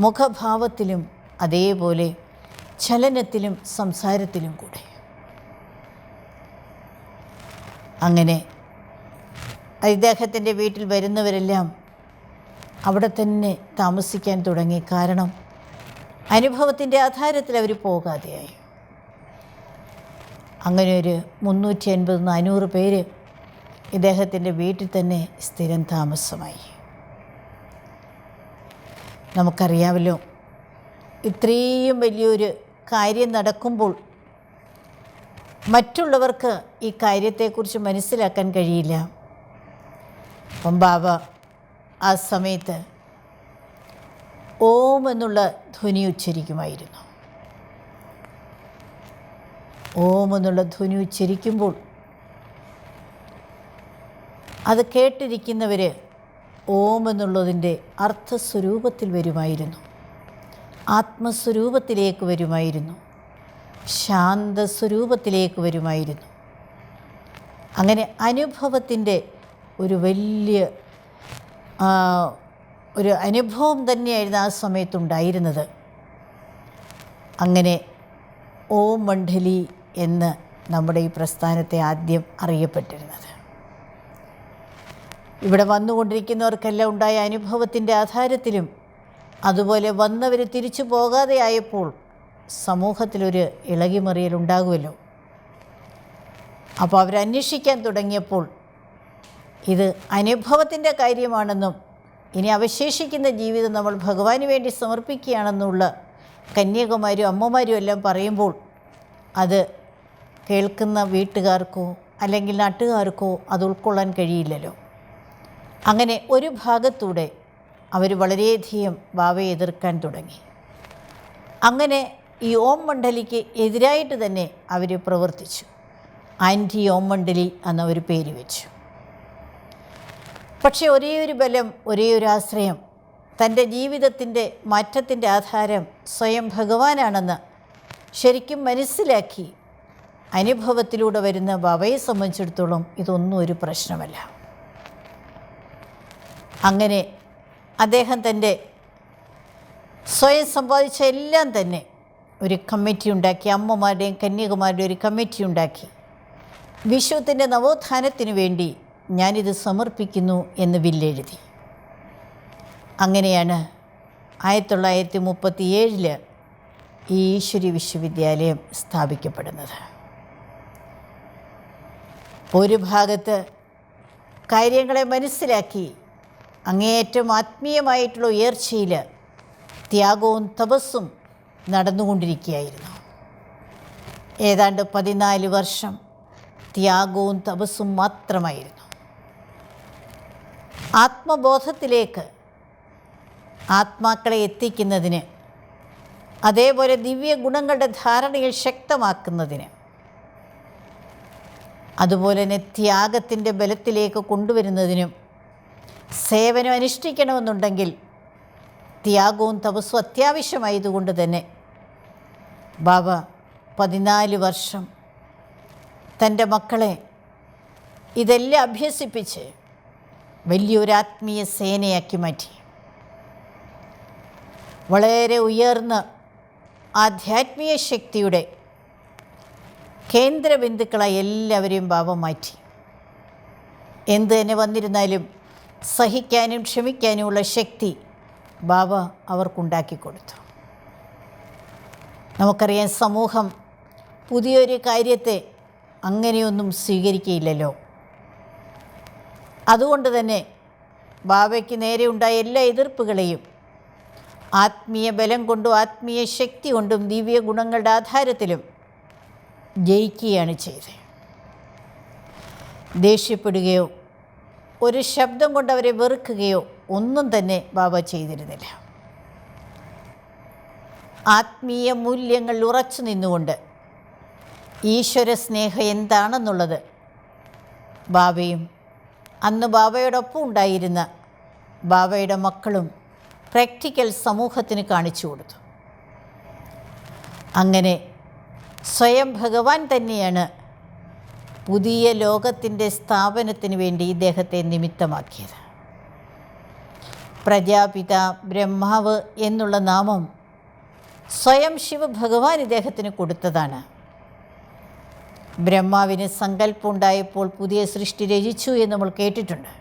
മുഖഭാവത്തിലും അതേപോലെ ചലനത്തിലും സംസാരത്തിലും കൂടെ. അങ്ങനെ ഇദ്ദേഹത്തിൻ്റെ വീട്ടിൽ വരുന്നവരെല്ലാം അവിടെ തന്നെ താമസിക്കാൻ തുടങ്ങി. കാരണം അനുഭവത്തിൻ്റെ ആധാരത്തിൽ അവർ പോകാതെയായി. അങ്ങനെ ഒരു 350-400 പേര് ഇദ്ദേഹത്തിൻ്റെ വീട്ടിൽ തന്നെ സ്ഥിരം താമസമായി. നമുക്കറിയാമല്ലോ, ഇത്രയും വലിയൊരു കാര്യം നടക്കുമ്പോൾ മറ്റുള്ളവർക്ക് ഈ കാര്യത്തെക്കുറിച്ച് മനസ്സിലാക്കാൻ കഴിയില്ല. അപ്പം ബാബ ആ സമയത്ത് ഓം എന്നുള്ള ധ്വനി ഉച്ചരിക്കുമായിരുന്നു. ഓം എന്നുള്ള ധ്വനി ഉച്ചരിക്കുമ്പോൾ അത് കേട്ടിരിക്കുന്നവർ ഓം എന്നുള്ളതിൻ്റെ അർത്ഥസ്വരൂപത്തിൽ വരുമായിരുന്നു, ആത്മസ്വരൂപത്തിലേക്ക് വരുമായിരുന്നു, ശാന്തസ്വരൂപത്തിലേക്ക് വരുമായിരുന്നു. അങ്ങനെ അനുഭവത്തിൻ്റെ ഒരു വലിയ ഒരു അനുഭവം തന്നെയായിരുന്നു ആ സമയത്തുണ്ടായിരുന്നത്. അങ്ങനെ ഓം മണ്ഡലി എന്ന് നമ്മുടെ ഈ പ്രസ്ഥാനത്തെ ആദ്യം അറിയപ്പെട്ടിരുന്നത്. ഇവിടെ വന്നുകൊണ്ടിരിക്കുന്നവർക്കെല്ലാം ഉണ്ടായ അനുഭവത്തിൻ്റെ ആധാരത്തിലും അതുപോലെ വന്നവർ തിരിച്ചു പോകാതെ ആയപ്പോൾ സമൂഹത്തിലൊരു ഇളകിമറിയലുണ്ടാകുമല്ലോ. അപ്പോൾ അവരന്വേഷിക്കാൻ തുടങ്ങിയപ്പോൾ ഇത് അനുഭവത്തിൻ്റെ കാര്യമാണെന്നും ഇനി അവശേഷിക്കുന്ന ജീവിതം നമ്മൾ ഭഗവാന് വേണ്ടി സമർപ്പിക്കുകയാണെന്നുള്ള കന്യാകുമാരും അമ്മമാരും എല്ലാം പറയുമ്പോൾ അത് കേൾക്കുന്ന വീട്ടുകാർക്കോ അല്ലെങ്കിൽ നാട്ടുകാർക്കോ അത് ഉൾക്കൊള്ളാൻ കഴിയില്ലല്ലോ. അങ്ങനെ ഒരു ഭാഗത്തൂടെ അവർ വളരെയധികം ബാബയെ എതിർക്കാൻ തുടങ്ങി. അങ്ങനെ ഈ ഓം മണ്ഡലിക്ക് എതിരായിട്ട് തന്നെ അവർ പ്രവർത്തിച്ചു. ആൻറ്റി ഓം മണ്ഡലി എന്നവർ പേര് വെച്ചു. പക്ഷേ ഒരേ ഒരു ബലം, ഒരേ ഒരു ആശ്രയം, തൻ്റെ ജീവിതത്തിൻ്റെ മാറ്റത്തിൻ്റെ ആധാരം സ്വയം ഭഗവാനാണെന്ന് ശരിക്കും മനസ്സിലാക്കി അനുഭവത്തിലൂടെ വരുന്ന ബാബയെ സംബന്ധിച്ചിടത്തോളം ഇതൊന്നും ഒരു പ്രശ്നമല്ല. അങ്ങനെ അദ്ദേഹം തൻ്റെ സ്വയം സമ്പാദിച്ച എല്ലാം തന്നെ ഒരു കമ്മിറ്റി ഉണ്ടാക്കി, അമ്മമാരുടെയും കന്യകുമാരുടെയും ഒരു കമ്മിറ്റി ഉണ്ടാക്കി. വിശ്വത്തിൻ്റെ നവോത്ഥാനത്തിനു വേണ്ടി ഞാനിത് സമർപ്പിക്കുന്നു എന്ന് ബില്ലെഴുതി. അങ്ങനെയാണ് 1937 ഈ ഈശ്വരി വിശ്വവിദ്യാലയം സ്ഥാപിക്കപ്പെടുന്നത്. ഒരു ഭാഗത്ത് കാര്യങ്ങളെ മനസ്സിലാക്കി അങ്ങേയറ്റം ആത്മീയമായിട്ടുള്ള ഉയർച്ചയിൽ ത്യാഗവും തപസ്സും നടന്നുകൊണ്ടിരിക്കുകയായിരുന്നു. ഏതാണ്ട് 14 വർഷം ത്യാഗവും തപസ്സും മാത്രമായിരുന്നു. ആത്മബോധത്തിലേക്ക് ആത്മാക്കളെ എത്തിക്കുന്നതിന്, അതേപോലെ ദിവ്യ ഗുണങ്ങളുടെ ധാരണയിൽ ശക്തമാക്കുന്നതിന്, അതുപോലെ തന്നെ ത്യാഗത്തിൻ്റെ ബലത്തിലേക്ക് കൊണ്ടുവരുന്നതിനും സേവനം അനുഷ്ഠിക്കണമെന്നുണ്ടെങ്കിൽ ത്യാഗവും തപസ്സും അത്യാവശ്യമായതുകൊണ്ട് തന്നെ ബാബ 14 വർഷം തൻ്റെ മക്കളെ ഇതെല്ലാം അഭ്യസിപ്പിച്ച് വലിയൊരു ആത്മീയ സേനയാക്കി മാറ്റി. വളരെ ഉയർന്ന ആധ്യാത്മിക ശക്തിയുടെ കേന്ദ്രബിന്ദുക്കളായി എല്ലാവരെയും ബാബ മാറ്റി. എന്ത് തന്നെ വന്നിരുന്നാലും സഹിക്കാനും ക്ഷമിക്കാനുമുള്ള ശക്തി ബാബ അവർക്കുണ്ടാക്കി കൊടുത്തു. നമുക്കറിയാം, സമൂഹം പുതിയൊരു കാര്യത്തെ അങ്ങനെയൊന്നും സ്വീകരിക്കുകയില്ലല്ലോ. അതുകൊണ്ട് തന്നെ ബാബയ്ക്ക് നേരെ ഉണ്ടായ എല്ലാ എതിർപ്പുകളെയും ആത്മീയ ബലം കൊണ്ടും ആത്മീയ ശക്തി കൊണ്ടും ദിവ്യ ഗുണങ്ങളുടെ ആധാരത്തിലും ജയിക്കുകയാണ് ചെയ്തത്. ദേഷ്യപ്പെടുകയോ ഒരു ശബ്ദം കൊണ്ട് അവരെ വെറുക്കുകയോ ഒന്നും തന്നെ ബാബ ചെയ്തിരുന്നില്ല. ആത്മീയ മൂല്യങ്ങൾ ഉറച്ചു നിന്നുകൊണ്ട് ഈശ്വര സ്നേഹം എന്താണെന്നുള്ളത് ബാബയും അന്ന് ബാബയോടൊപ്പം ഉണ്ടായിരുന്ന ബാബയുടെ മക്കളും പ്രാക്ടിക്കൽ സമൂഹത്തിന് കാണിച്ചു കൊടുത്തു. അങ്ങനെ സ്വയം ഭഗവാൻ തന്നെയാണ് പുതിയ ലോകത്തിൻ്റെ സ്ഥാപനത്തിന് വേണ്ടി ഇദ്ദേഹത്തെ നിമിത്തമാക്കിയത്. പ്രജാപിത ബ്രഹ്മാവ് എന്നുള്ള നാമം സ്വയം ശിവഭഗവാൻ ഇദ്ദേഹത്തിന് കൊടുത്തതാണ്. ബ്രഹ്മാവിന് സങ്കല്പമുണ്ടായപ്പോൾ പുതിയ സൃഷ്ടി രചിച്ചു എന്ന് നമ്മൾ കേട്ടിട്ടുണ്ട്.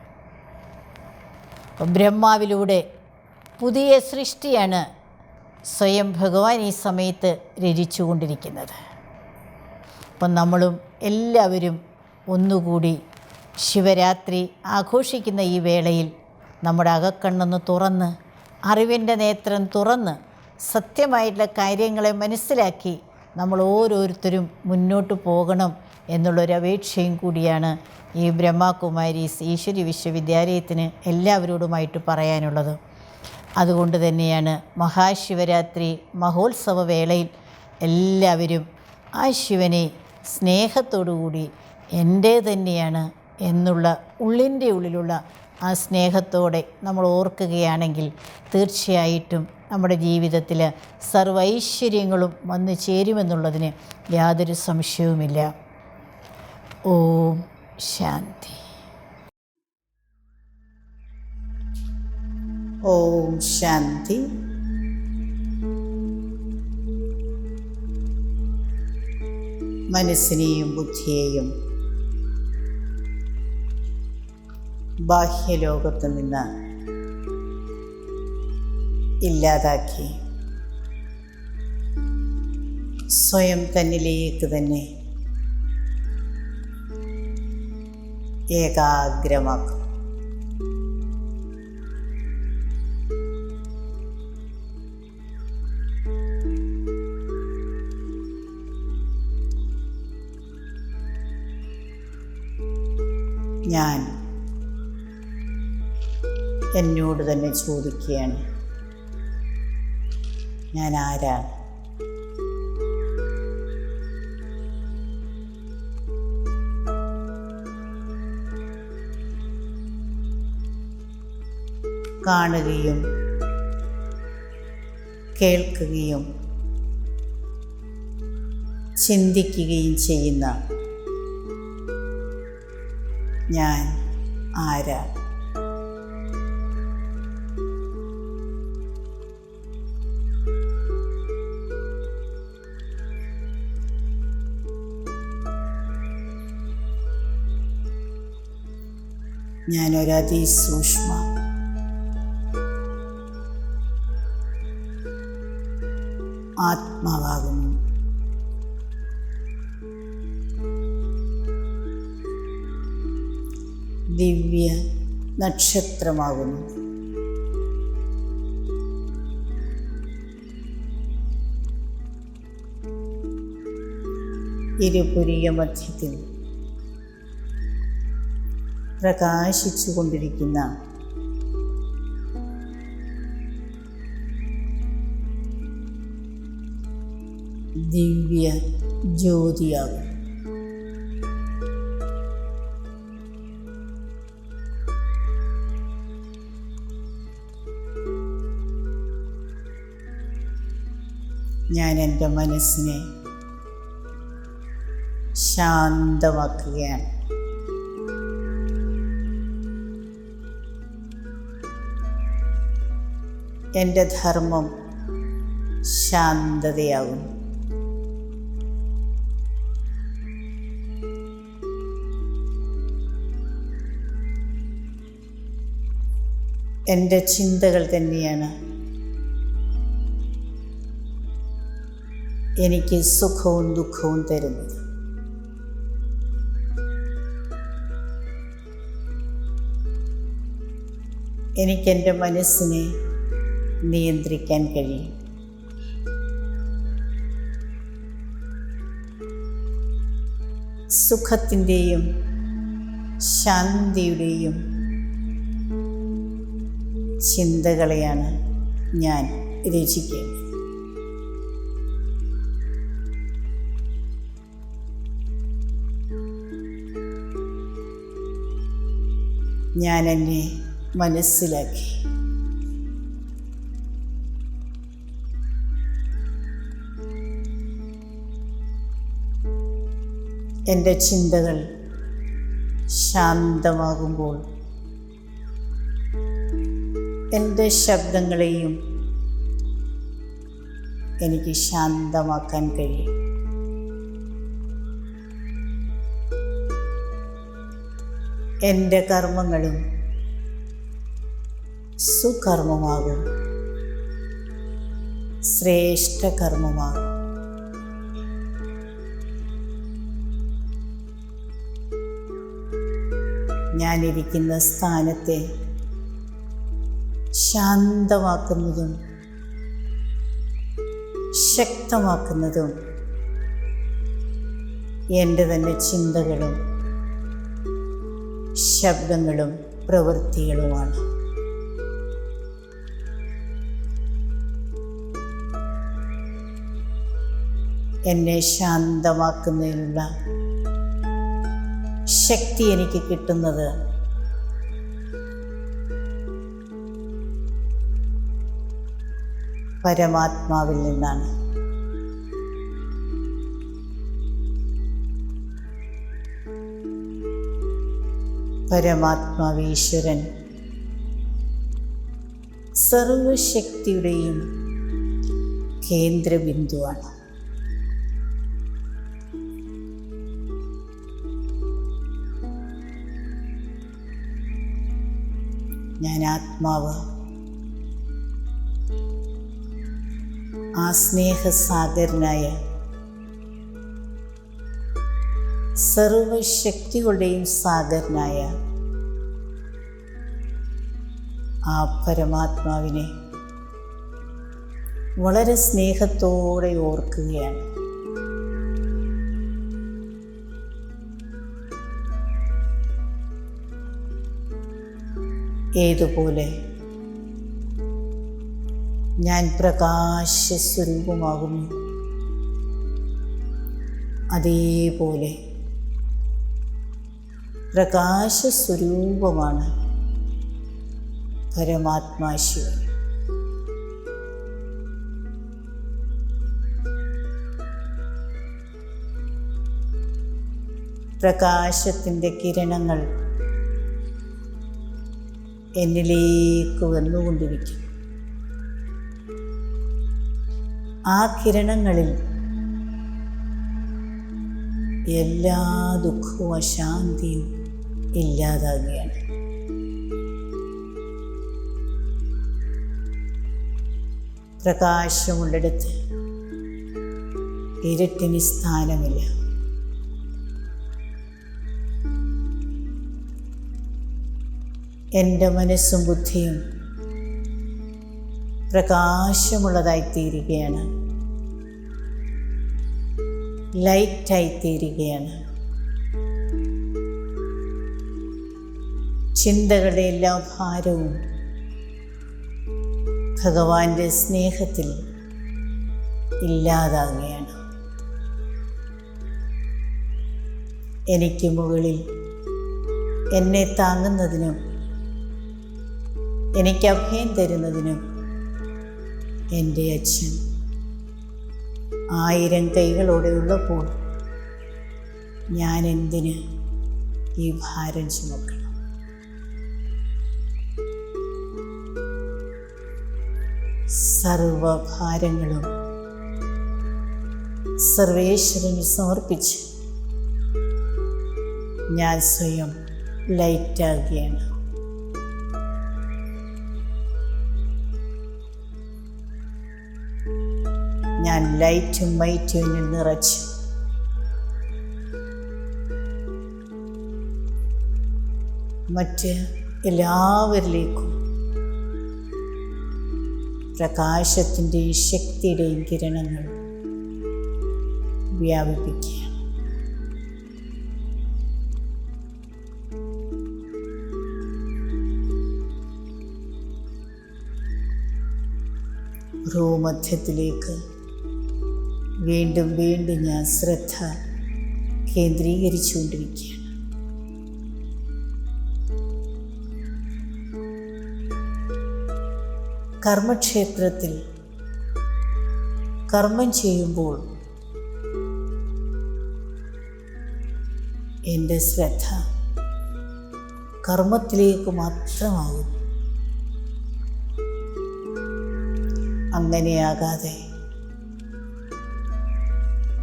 ബ്രഹ്മാവിലൂടെ പുതിയ സൃഷ്ടിയാണ് സ്വയം ഭഗവാൻ ഈ സമയത്ത് രചിച്ചുകൊണ്ടിരിക്കുന്നത്. അപ്പം നമ്മളും എല്ലാവരും ഒന്നുകൂടി ശിവരാത്രി ആഘോഷിക്കുന്ന ഈ വേളയിൽ നമ്മുടെ അകക്കണ്ണൊന്ന് തുറന്ന്, അറിവിൻ്റെ നേത്രം തുറന്ന്, സത്യമായിട്ടുള്ള കാര്യങ്ങളെ മനസ്സിലാക്കി നമ്മൾ ഓരോരുത്തരും മുന്നോട്ട് പോകണം എന്നുള്ളൊരപേക്ഷയും കൂടിയാണ് ഈ ബ്രഹ്മകുമാരീസ് ഈശ്വരി വിശ്വവിദ്യാലയത്തിന് എല്ലാവരോടുമായിട്ട് പറയാനുള്ളത്. അതുകൊണ്ട് തന്നെയാണ് മഹാശിവരാത്രി മഹോത്സവ വേളയിൽ എല്ലാവരും ആ ശിവനെ സ്നേഹത്തോടുകൂടി എൻ്റെ തന്നെയാണ് എന്നുള്ള ഉള്ളിൻ്റെ ഉള്ളിലുള്ള ആ സ്നേഹത്തോടെ നമ്മൾ ഓർക്കുകയാണെങ്കിൽ തീർച്ചയായിട്ടും നമ്മുടെ ജീവിതത്തിൽ സർവൈശ്വര്യങ്ങളും വന്നു ചേരുമെന്നുള്ളതിന് യാതൊരു സംശയവുമില്ല. ഓം ശാന്തി. ഓം ശാന്തി. മനസ്സിനെയും ബുദ്ധിയെയും ബാഹ്യലോകത്തു നിന്ന് ഇല്ലാതാക്കി സ്വയം തന്നിലേക്ക് തന്നെ ഏകാഗ്രമാക്കും. ഞാൻ എന്നോട് തന്നെ ചോദിക്കുകയാണ്, ഞാൻ ആരാണ്? കാണുകയും കേൾക്കുകയും ചിന്തിക്കുകയും ചെയ്യുന്ന ഞാൻ ആരാണ്? ഞാനൊരതിസൂക്ഷ്മ ആത്മാവാകുന്നു. ദിവ്യ നക്ഷത്രമാകുന്നു. ഇരുപുരിയ മധ്യത്തിൽ പ്രകാശിച്ചു കൊണ്ടിരിക്കുന്ന ദിവ്യ ജ്യോതിയാകും. ഞാൻ എൻ്റെ മനസ്സിനെ ശാന്തമാക്കുകയാണ്. എൻ്റെ ധർമ്മം ശാന്തതയാകുന്നു. എൻ്റെ ചിന്തകൾ തന്നെയാണ് എനിക്ക് സുഖവും ദുഃഖവും തരുന്നത്. എനിക്കെൻ്റെ മനസ്സിനെ നിയന്ത്രിക്കാൻ കഴിയും. സുഖത്തിൻ്റെയും ശാന്തിയുടെയും ചിന്തകളെയാണ് ഞാൻ രചിക്കേണ്ടത്. ഞാൻ എന്നെ മനസ്സിലാക്കി. എൻ്റെ ചിന്തകൾ ശാന്തമാകുമ്പോൾ എൻ്റെ ശബ്ദങ്ങളെയും എനിക്ക് ശാന്തമാക്കാൻ കഴിയും. എൻ്റെ കർമ്മങ്ങളും സുകർമ്മമാകും, ശ്രേഷ്ഠ കർമ്മമാകും. ഞാനിരിക്കുന്ന സ്ഥാനത്തെ ശാന്തമാക്കുന്നതും ശക്തമാക്കുന്നതും എൻ്റെ തന്നെ ചിന്തകളും ശബ്ദങ്ങളും പ്രവൃത്തികളുമാണ്. എന്നെ ശാന്തമാക്കുന്നതിനുള്ള ശക്തി എനിക്ക് കിട്ടുന്നത് പരമാത്മാവിൽ നിന്നാണ്. പരമാത്മാവീശ്വരൻ സർവശക്തിയുടെയും കേന്ദ്രബിന്ദുവാണ്. ഞാൻ ആത്മാവ് ആ സ്നേഹസാഗരനായ സർവശക്തികളുടെയും സാഗരനായ ആ പരമാത്മാവിനെ വളരെ സ്നേഹത്തോടെ ഓർക്കുകയാണ്. ഏതുപോലെ ഞാൻ പ്രകാശസ്വരൂപമാകുന്നു, അതേപോലെ പ്രകാശസ്വരൂപമാണ് പരമാത്മാ ശിവൻ. പ്രകാശത്തിൻ്റെ കിരണങ്ങൾ എന്നിലേക്ക് വന്നുകൊണ്ടിരിക്കും. ആ കിരണങ്ങളിൽ എല്ലാ ദുഃഖവും അശാന്തിയും ഇല്ലാതാകുകയാണ്. പ്രകാശമുള്ളിടത്ത് ഇരുട്ടിന് സ്ഥാനമില്ല. എൻ്റെ മനസ്സും ബുദ്ധിയും പ്രകാശമുള്ളതായിത്തീരുകയാണ്, ലൈറ്റായിത്തീരുകയാണ്. ചിന്തകളുടെ എല്ലാ ഭാരവും ഭഗവാന്റെ സ്നേഹത്തിൽ ഇല്ലാതാകുകയാണ്. എനിക്ക് മുകളിൽ എന്നെ താങ്ങുന്നതിനും എനിക്ക് അഭയം തരുന്നതിനും എൻ്റെ അച്ഛൻ 1000 കൈകളോടെ ഉള്ളപ്പോൾ ഞാൻ എന്തിന് ഈ ഭാരം ചുമക്കണം? സർവഭാരങ്ങളും സർവേശ്വരന് സമർപ്പിച്ച് ഞാൻ സ്വയം ലൈറ്റാകുകയാണ്. ഞാൻ ലൈറ്റും മൈറ്റും നിറച്ച് മറ്റ് എല്ലാവരിലേക്കും പ്രകാശത്തിൻ്റെയും ശക്തിയുടെയും കിരണങ്ങൾ വ്യാപിപ്പിക്കുകയാണ്. ഭ്രൂമധ്യത്തിലേക്ക് വീണ്ടും വീണ്ടും ഞാൻ ശ്രദ്ധ കേന്ദ്രീകരിച്ചുകൊണ്ടിരിക്കുകയാണ്. കർമ്മക്ഷേത്രത്തിൽ കർമ്മം ചെയ്യുമ്പോൾ എൻ്റെ ശ്രദ്ധ കർമ്മത്തിലേക്ക് മാത്രമാകുന്നു. അങ്ങനെയാകാതെ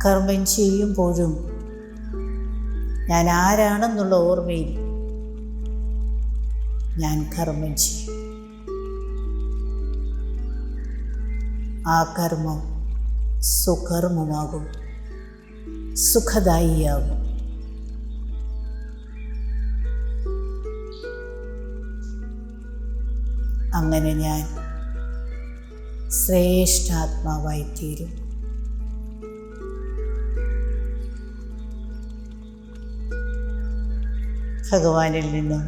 കർമ്മം ചെയ്യുമ്പോഴും ഞാൻ ആരാണെന്നുള്ള ഓർമ്മയിൽ ഞാൻ കർമ്മം ചെയ്യും. ആ കർമ്മം സുകർമ്മമാകും, സുഖദായിയാകും. അങ്ങനെ ഞാൻ ശ്രേഷ്ഠാത്മാവായിത്തീരും. ഭഗവാനിൽ നിന്നും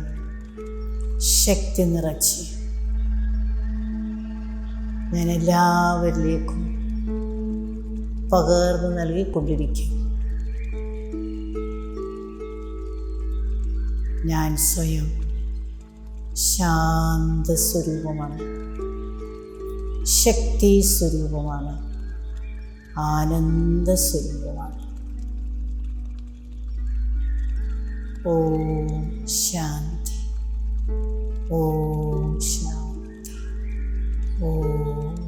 ശക്തി നിറച്ച് ഞാൻ എല്ലാവരിലേക്കും പകർന്നു നൽകിക്കൊണ്ടിരിക്കും. ഞാൻ സ്വയം ശാന്തസ്വരൂപമാണ്, ശക്തി സ്വരൂപമാണ്, ആനന്ദസ്വരൂപമാണ്. ഓം ശാന്തി. ഓം ശാന്തി. ഓം